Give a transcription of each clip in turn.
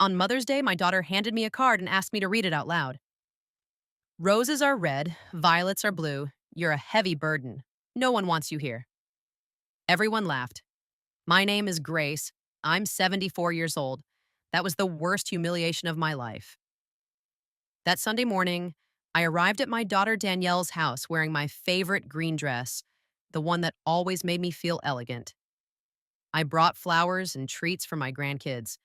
On Mother's Day, my daughter handed me a card and asked me to read it out loud. Roses are red, violets are blue. You're a heavy burden. No one wants you here. Everyone laughed. My name is Grace. I'm 74 years old. That was the worst humiliation of my life. That Sunday morning, I arrived at my daughter Danielle's house wearing my favorite green dress, the one that always made me feel elegant. I brought flowers and treats for my grandkids.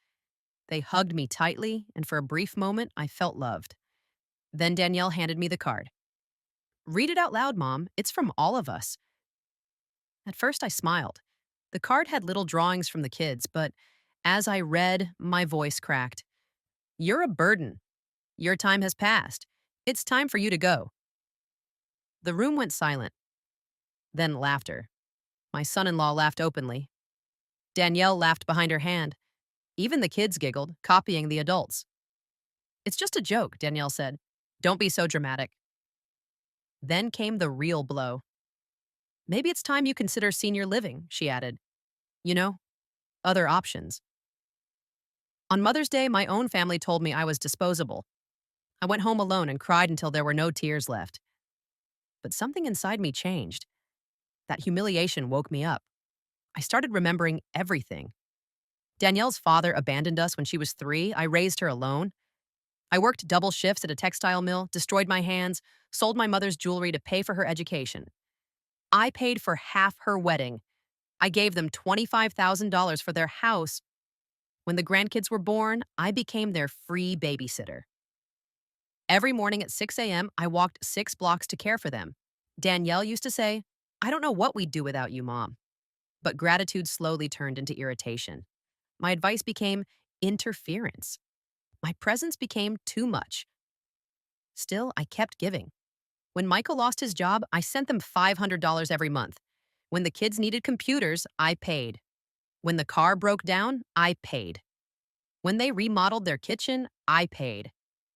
They hugged me tightly, and for a brief moment, I felt loved. Then Danielle handed me the card. Read it out loud, Mom. It's from all of us. At first, I smiled. The card had little drawings from the kids, but as I read, my voice cracked. You're a burden. Your time has passed. It's time for you to go. The room went silent. Then laughter. My son-in-law laughed openly. Danielle laughed behind her hand. Even the kids giggled, copying the adults. It's just a joke, Danielle said. Don't be so dramatic. Then came the real blow. Maybe it's time you consider senior living, she added. You know, other options. On Mother's Day, my own family told me I was disposable. I went home alone and cried until there were no tears left. But something inside me changed. That humiliation woke me up. I started remembering everything. Danielle's father abandoned us when she was 3. I raised her alone. I worked double shifts at a textile mill, destroyed my hands, sold my mother's jewelry to pay for her education. I paid for half her wedding. I gave them $25,000 for their house. When the grandkids were born, I became their free babysitter. Every morning at 6 a.m., I walked 6 blocks to care for them. Danielle used to say, I don't know what we'd do without you, Mom. But gratitude slowly turned into irritation. My advice became interference. My presence became too much. Still, I kept giving. When Michael lost his job, I sent them $500 every month. When the kids needed computers, I paid. When the car broke down, I paid. When they remodeled their kitchen, I paid.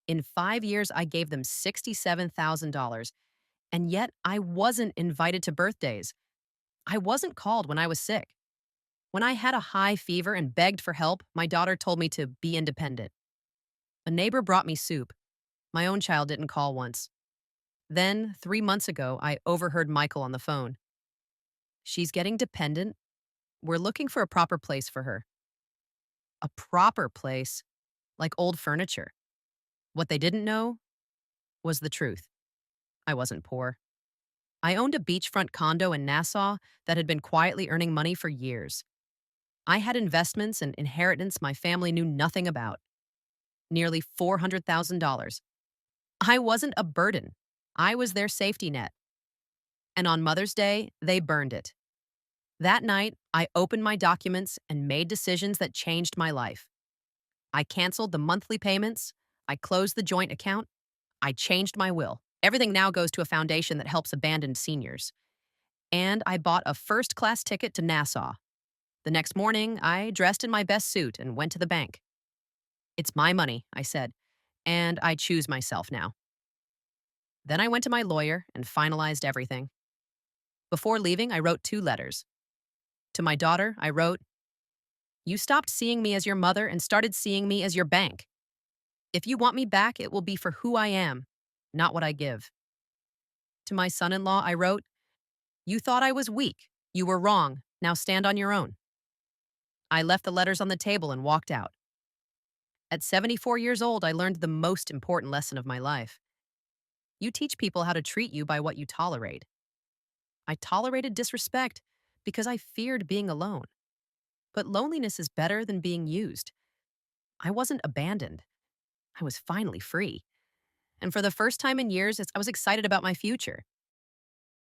In 5 years, I gave them $67,000. And yet, I wasn't invited to birthdays. I wasn't called when I was sick. When I had a high fever and begged for help, my daughter told me to be independent. A neighbor brought me soup. My own child didn't call once. Then, 3 months ago, I overheard Michael on the phone. She's getting dependent. We're looking for a proper place for her. A proper place, like old furniture. What they didn't know was the truth. I wasn't poor. I owned a beachfront condo in Nassau that had been quietly earning money for years. I had investments and inheritance my family knew nothing about. Nearly $400,000. I wasn't a burden. I was their safety net. And on Mother's Day, they burned it. That night, I opened my documents and made decisions that changed my life. I canceled the monthly payments. I closed the joint account. I changed my will. Everything now goes to a foundation that helps abandoned seniors. And I bought a first-class ticket to Nassau. The next morning, I dressed in my best suit and went to the bank. It's my money, I said, and I choose myself now. Then I went to my lawyer and finalized everything. Before leaving, I wrote 2 letters. To my daughter, I wrote, You stopped seeing me as your mother and started seeing me as your bank. If you want me back, it will be for who I am, not what I give. To my son-in-law, I wrote, You thought I was weak. You were wrong. Now stand on your own. I left the letters on the table and walked out. At 74 years old, I learned the most important lesson of my life. You teach people how to treat you by what you tolerate. I tolerated disrespect because I feared being alone. But loneliness is better than being used. I wasn't abandoned. I was finally free. And for the first time in years, I was excited about my future.